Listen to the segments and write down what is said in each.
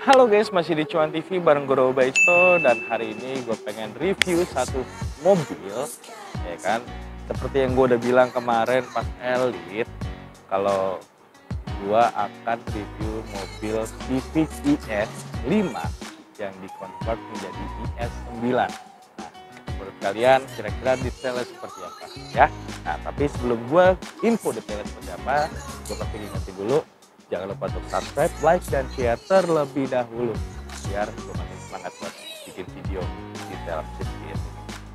Halo guys, masih di Cuan TV bareng gue Robaisto, dan hari ini gue pengen review satu mobil, ya kan? Seperti yang gue udah bilang kemarin pas Elite, kalau gue akan review mobil Civic IS5 yang dikonvert menjadi IS9. Nah, menurut kalian kira-kira detailnya seperti apa ya? Nah, tapi sebelum gue info detailnya seperti apa, gue pasti ingetin dulu. Jangan lupa untuk subscribe, like, dan share terlebih dahulu biar gue makin semangat buat bikin video detail sedikit.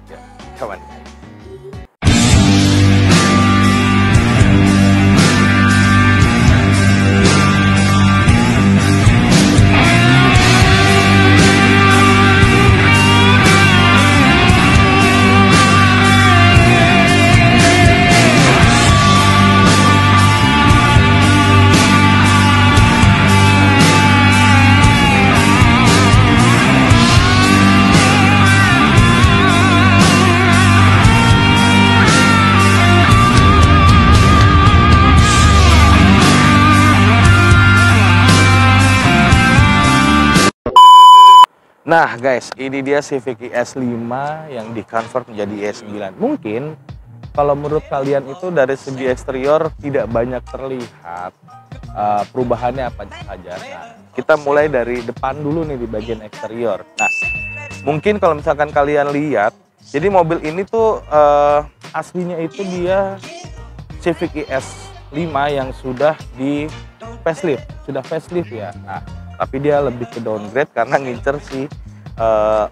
Ya, kawan. Nah guys, ini dia Civic IS5 yang dikonvert menjadi IS9. Mungkin kalau menurut kalian itu dari segi eksterior tidak banyak terlihat perubahannya apa saja. Nah, kita mulai dari depan dulu nih di bagian eksterior. Nah, mungkin kalau misalkan kalian lihat, jadi mobil ini tuh aslinya itu dia Civic IS5 yang sudah di facelift, ya. Nah, tapi dia lebih ke downgrade karena ngincer si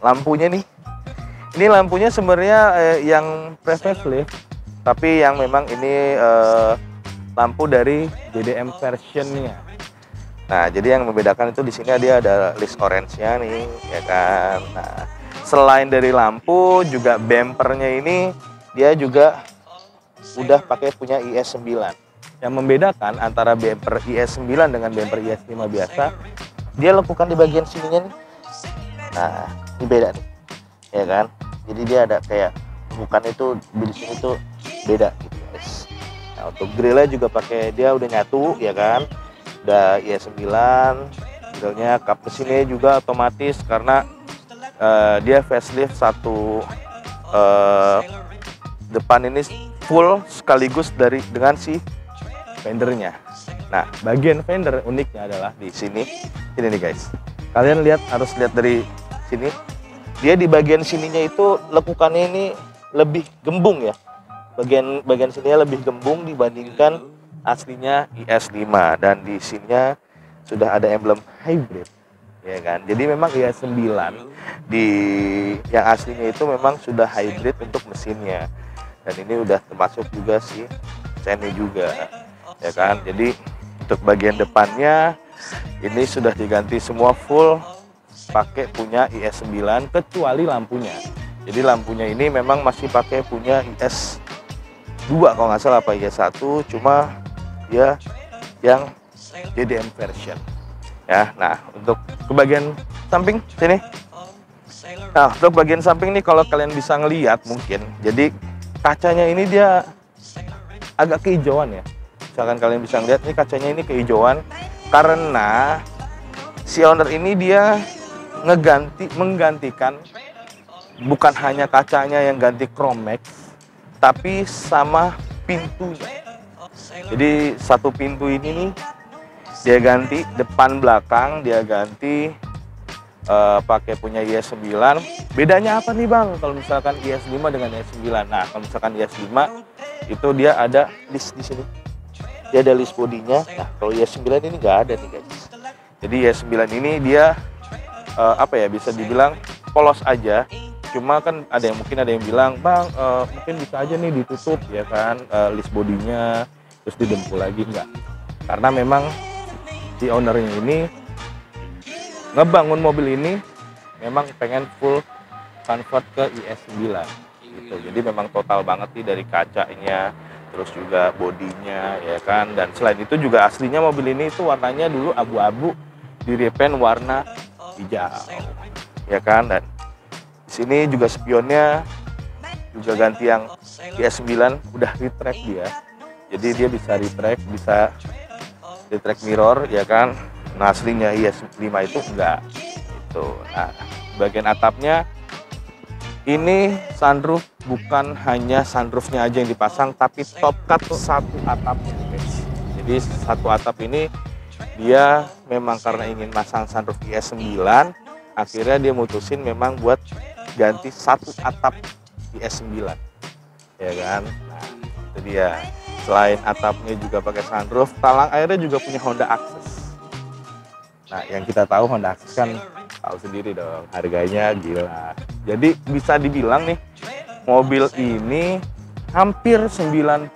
lampunya nih. Ini lampunya sebenarnya yang pre-facelift, tapi yang memang ini lampu dari JDM versionnya. Nah, jadi yang membedakan itu di sini dia ada list orange-nya nih, ya kan. Nah, selain dari lampu, juga bumpernya ini dia juga udah pakai punya IS9. Yang membedakan antara bumper IS9 dengan bumper IS5 biasa, dia lekukan di bagian sininya nih. Nah, ini beda nih, ya kan? Jadi dia ada kayak lekukan itu di sini tuh beda gitu guys. Nah, untuk grillnya juga pakai, dia udah nyatu, ya kan? Udah IS9, grillnya, kap mesinnya juga otomatis karena dia facelift satu depan ini full sekaligus dengan si fendernya. Nah, bagian fender uniknya adalah di sini. Ini nih guys. Kalian harus lihat dari sini. Dia di bagian sininya itu lekukannya ini lebih gembung ya. Bagian sininya lebih gembung dibandingkan aslinya IS5, dan di sininya sudah ada emblem hybrid, ya kan. Jadi memang IS9 yang aslinya itu memang sudah hybrid untuk mesinnya. Dan ini udah termasuk juga si sennya juga, ya kan. Jadi untuk bagian depannya ini sudah diganti semua full pakai punya IS9 kecuali lampunya. Jadi lampunya ini memang masih pakai punya IS2 kalau nggak salah, apa IS1, cuma dia yang JDM version. Ya, nah untuk ke bagian samping sini. Nah, untuk bagian samping nih kalau kalian bisa ngelihat mungkin, jadi kacanya ini dia agak kehijauan ya. Misalkan kalian bisa lihat nih, kacanya ini kehijauan karena si owner ini dia menggantikan bukan hanya kacanya yang ganti Chromex, tapi sama pintunya. Jadi satu pintu ini nih dia ganti, depan belakang dia ganti pakai punya IS9. Bedanya apa nih bang kalau misalkan IS5 dengan IS9? Nah, kalau misalkan IS5 itu dia ada list di sini. Dia ada list bodinya. Nah, kalau IS9 ini nggak ada nih guys. Jadi IS9 ini dia bisa dibilang polos aja. Cuma kan mungkin ada yang bilang, bang mungkin bisa aja nih ditutup, ya kan, list bodinya terus didempul lagi. Enggak, karena memang si ownernya ini ngebangun mobil ini memang pengen full convert ke IS9 gitu. Jadi memang total banget nih dari kacanya, terus juga bodinya, ya kan. Dan selain itu juga aslinya mobil ini itu warnanya dulu abu-abu, di repaint warna hijau, ya kan. Dan di sini juga spionnya juga ganti yang IS9, udah retract dia. Jadi dia bisa retract, bisa retract mirror, ya kan. Nah, aslinya IS5 itu enggak. Itu. Nah, bagian atapnya ini sunroof, bukan hanya sunroofnya aja yang dipasang, tapi top cut satu atapnya, guys. Jadi satu atap ini dia memang karena ingin masang sunroof IS9, akhirnya dia mutusin memang buat ganti satu atap IS9, ya kan. Nah, itu dia. Selain atapnya juga pakai sunroof, talang airnya juga punya Honda Access. Nah, yang kita tahu Honda Access kan tahu sendiri dong, harganya gila. Jadi bisa dibilang nih, mobil ini hampir 90%,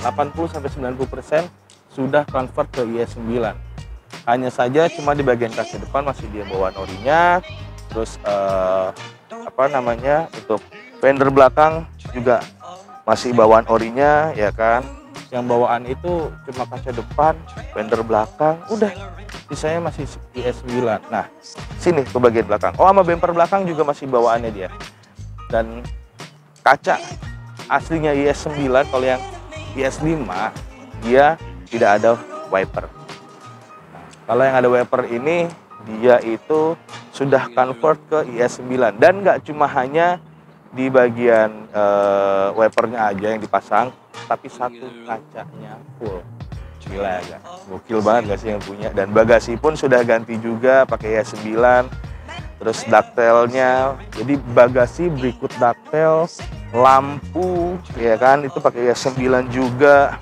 80-90% sudah convert ke IS9. Hanya saja cuma di bagian kaca depan masih dia bawaan orinya, terus untuk fender belakang juga masih bawaan orinya, ya kan. Yang bawaan itu cuma kaca depan, fender belakang, udah. Sisanya masih IS9. Nah, sini ke bagian belakang. Oh, sama bumper belakang juga masih bawaannya dia. Dan kaca aslinya IS9, kalau yang IS5 dia tidak ada wiper. Nah, kalau yang ada wiper ini dia itu sudah convert ke IS9, dan nggak cuma hanya di bagian wipernya aja yang dipasang, tapi satu kacanya full. Gila ya, gokil banget gak sih yang punya. Dan bagasi pun sudah ganti juga pakai IS9. Terus daktelnya, jadi bagasi berikut daktel, lampu ya kan itu pakai IS9 juga,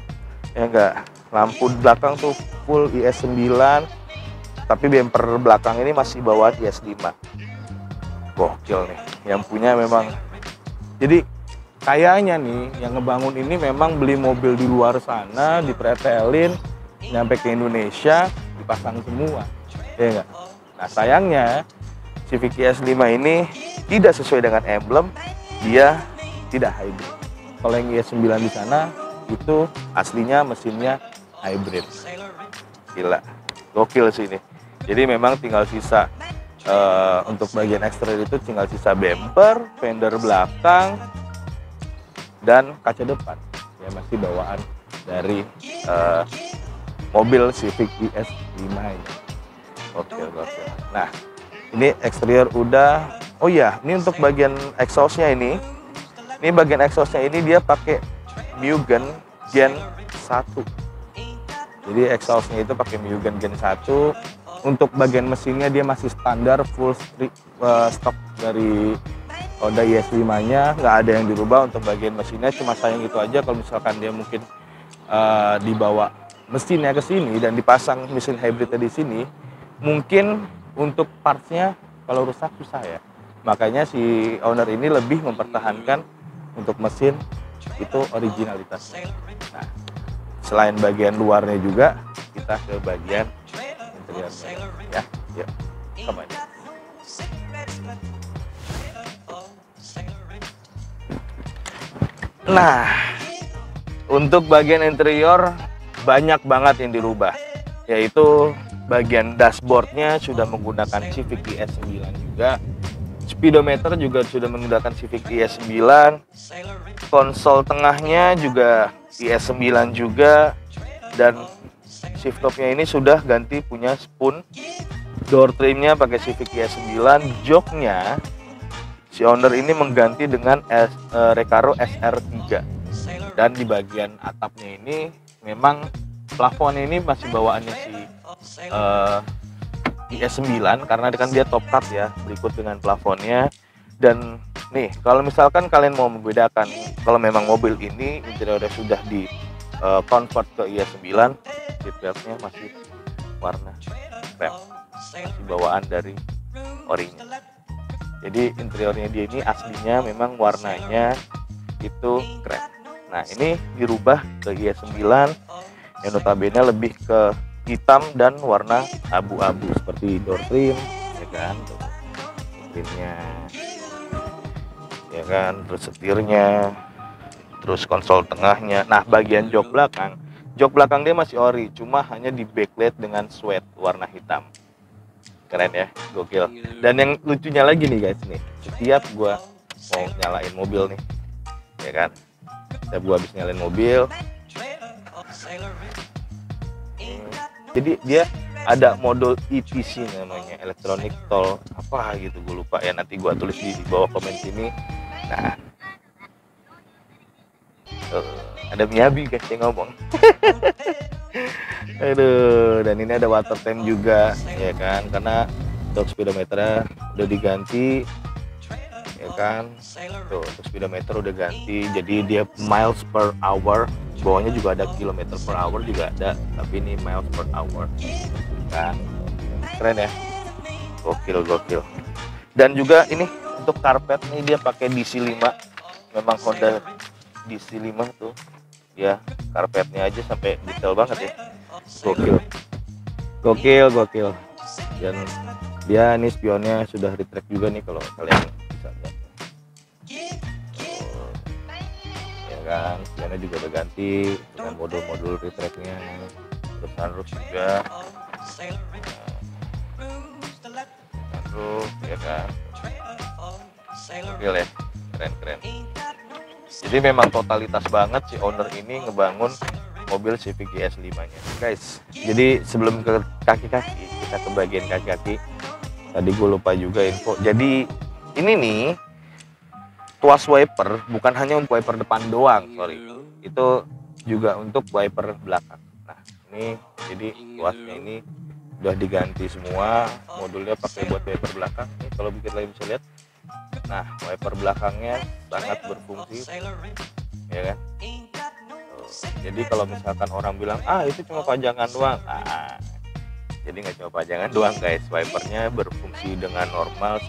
ya enggak. Lampu belakang tuh full IS9, tapi bumper belakang ini masih bawaan IS5. Gokil nih, yang punya memang. Jadi kayaknya nih yang ngebangun ini memang beli mobil di luar sana, dipretelin, nyampe ke Indonesia, dipasang semua, ya enggak? Nah, sayangnya Civic IS5 ini tidak sesuai dengan emblem, dia tidak hybrid. Kalau yang IS9 di sana itu aslinya mesinnya hybrid. Gila, gokil sih ini. Jadi memang tinggal sisa untuk bagian eksterior itu tinggal sisa bumper, fender belakang, dan kaca depan. Ya masih bawaan dari mobil Civic IS5 ini. Gokil. Nah, ini eksterior udah. Oh iya, ini untuk bagian exhaustnya ini. Ini bagian exhaustnya ini dia pakai Mugen Gen 1. Jadi exhaustnya itu pakai Mugen Gen 1. Untuk bagian mesinnya dia masih standar full stock dari Honda IS5-nya, nggak ada yang dirubah untuk bagian mesinnya. Cuma sayang itu aja kalau misalkan dia mungkin dibawa mesinnya ke sini dan dipasang mesin hybridnya di sini, mungkin untuk partsnya kalau rusak susah ya. Makanya si owner ini lebih mempertahankan untuk mesin itu originalitas. Nah, selain bagian luarnya juga, kita ke bagian interiornya ya. Yuk, come on. Nah, untuk bagian interior banyak banget yang dirubah, yaitu bagian dashboardnya sudah menggunakan Civic IS9 juga, speedometer juga sudah menggunakan Civic IS9, konsol tengahnya juga IS9 juga, dan shift knob-nya ini sudah ganti punya spoon, door trimnya pakai Civic IS9, joknya si owner ini mengganti dengan Recaro SR3, dan di bagian atapnya ini memang plafon ini masih bawaannya si IS9 karena kan dia top cut ya, berikut dengan plafonnya. Dan nih kalau misalkan kalian mau membedakan kalau memang mobil ini interiornya sudah di convert ke IS9, seatbeltnya masih warna krem, masih bawaan dari orinya. Jadi interiornya dia ini aslinya memang warnanya itu krem. Nah, ini dirubah ke IS9 yang notabene lebih ke hitam dan warna abu-abu seperti door trim, ya kan, trimnya, ya kan, terus setirnya, terus konsol tengahnya. Nah, bagian jok belakang dia masih ori, cuma hanya di backlight dengan sweat warna hitam. Keren ya, gokil. Dan yang lucunya lagi nih guys, nih setiap gua mau nyalain mobil nih, ya kan, setiap gua habis nyalain mobil, jadi dia ada modul ETC namanya, electronic toll apa gitu, gue lupa ya, nanti gue tulis di bawah komen sini. Nah, ada Miyabi guys yang ngomong. Aduh, dan ini ada water temp juga ya kan, karena untuk speedometernya udah diganti ya kan. Tuh, untuk speedometer udah ganti, jadi dia miles per hour, bawahnya juga ada kilometer per hour juga ada, tapi ini miles per hour kan. Keren ya, gokil. Dan juga ini untuk karpet nih dia pakai DC5, memang Honda DC5 tuh ya, karpetnya aja sampai detail banget ya, gokil. Dan dia ini spionnya sudah retract juga nih kalau kalian bisa lihat ya kan, spionnya juga udah ganti dengan modul-modul retractnya, terus sunroof juga, sunroof ya kan, gokil ya, keren. Jadi memang totalitas banget si owner ini ngebangun mobil Civic ES5-nya, guys. Jadi sebelum ke kaki-kaki, kita ke bagian kaki-kaki. Tadi gue lupa juga info. Jadi ini nih tuas wiper bukan hanya untuk wiper depan doang, sorry. Itu juga untuk wiper belakang. Nah, ini jadi tuasnya ini udah diganti semua, modulnya pakai buat wiper belakang. Nih kalau bikin lagi bisa lihat. Nah, wiper belakangnya sangat berfungsi, ya kan? Jadi kalau misalkan orang bilang, itu cuma pajangan doang, jadi nggak cuma pajangan doang guys, wipernya berfungsi dengan normal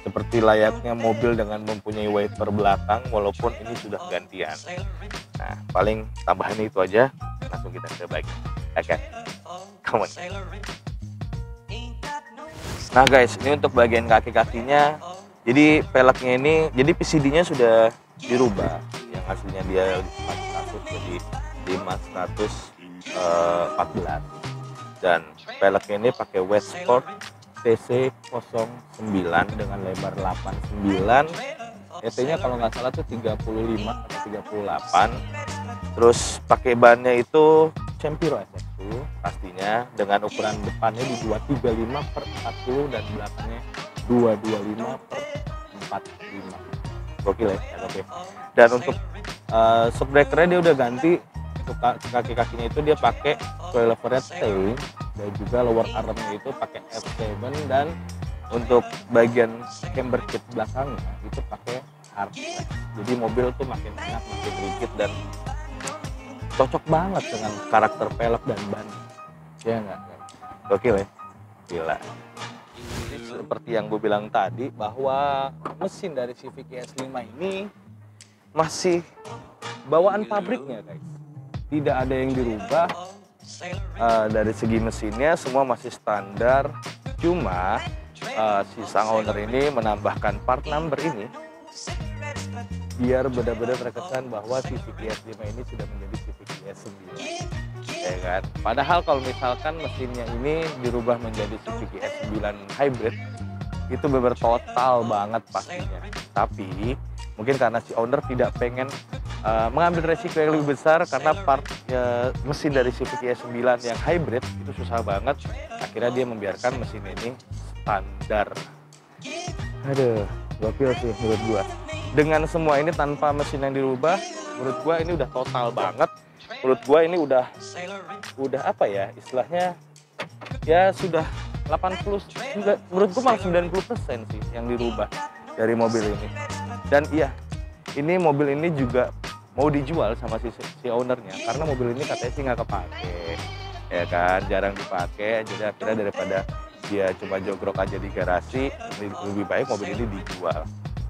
seperti layaknya mobil dengan mempunyai wiper belakang, walaupun ini sudah gantian. Nah, paling tambahan itu aja, langsung kita ke bagian. Oke, come on. Nah guys, ini untuk bagian kaki-kakinya. Jadi peleknya ini, jadi PCD-nya sudah dirubah, yang aslinya dia 500 jadi 514, dan peleknya ini pakai Westport TC09 dengan lebar 89, ET-nya kalau nggak salah tuh 35 atau 38. Terus pakai bannya itu Campiro SF2 pastinya, dengan ukuran depannya di 235/40 dan belakangnya 225/45. Gokil ya, oke. Dan untuk shock breakernya dia udah ganti. Untuk kaki-kakinya itu dia pakai spoiler tail, dan juga lower armnya itu pakai F7, dan untuk bagian camber kit belakangnya itu pakai hard flex. Jadi mobil tuh makin enak, makin rigid, dan cocok banget dengan karakter pelek dan ban. Ya enggak? Gokil ya, gila. Seperti yang gue bilang tadi, bahwa mesin dari Civic ES5 ini masih bawaan pabriknya guys, tidak ada yang dirubah. Dari segi mesinnya semua masih standar, cuma si sang owner ini menambahkan part number ini biar benar-benar terkesan bahwa Civic ES5 ini sudah menjadi Civic ES9, ya kan. Padahal kalau misalkan mesinnya ini dirubah menjadi Civic ES9 hybrid, itu benar total banget pastinya. Tapi mungkin karena si owner tidak pengen mengambil resiko yang lebih besar, karena part mesin dari Civic ES9 yang hybrid itu susah banget, akhirnya dia membiarkan mesin ini standar. Aduh, gokil sih menurut gua. Dengan semua ini tanpa mesin yang dirubah, menurut gua ini udah total banget. Menurut gua ini udah apa ya istilahnya, ya sudah 80, menurut gua malah 90% sih yang dirubah dari mobil ini. Dan iya, ini mobil ini juga mau dijual sama si ownernya, karena mobil ini katanya sih nggak kepake, ya kan, jarang dipakai. Jadi akhirnya daripada dia cuma jogrok aja di garasi, lebih baik mobil ini dijual.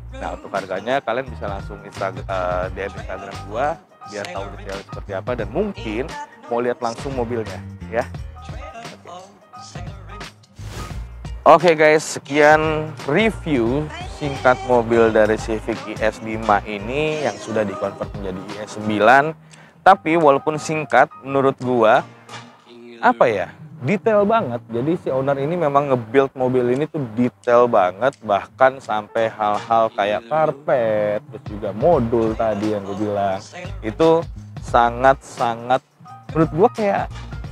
Nah, untuk harganya kalian bisa langsung DM Instagram gua biar tahu detail seperti apa, dan mungkin mau lihat langsung mobilnya ya. Oke guys, sekian review singkat mobil dari Civic ES5 ini yang sudah dikonvert menjadi ES9. Tapi walaupun singkat, menurut gua apa ya, detail banget. Jadi si owner ini memang nge-build mobil ini tuh detail banget, bahkan sampai hal-hal kayak karpet, terus juga modul tadi yang gue bilang, itu sangat-sangat menurut gue kayak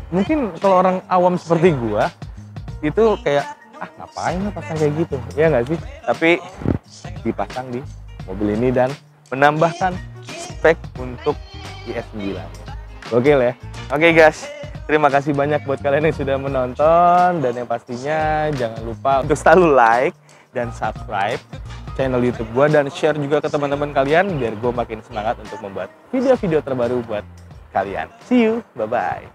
mungkin kalau orang awam seperti gua itu kayak ngapain lo pasang kayak gitu, ya nggak sih? Tapi dipasang di mobil ini dan menambahkan spek untuk IS9. Gokil ya. Oke guys, terima kasih banyak buat kalian yang sudah menonton, dan yang pastinya jangan lupa untuk selalu like dan subscribe channel YouTube gua, dan share juga ke teman-teman kalian biar gue makin semangat untuk membuat video-video terbaru buat kalian. See you, bye-bye.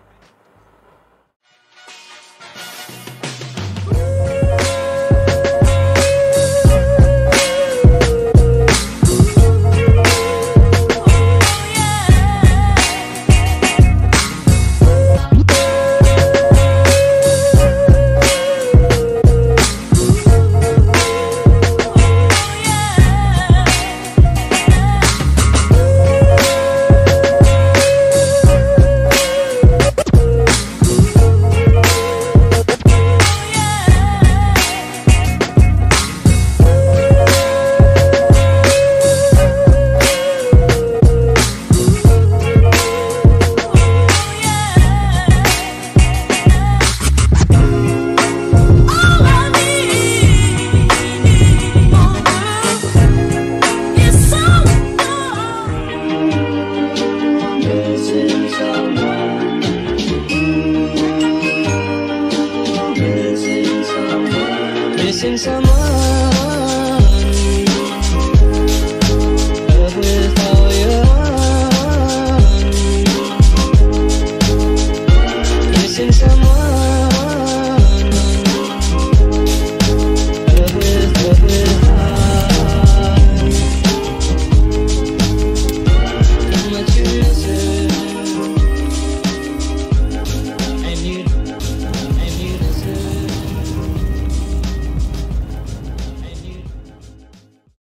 Missing someone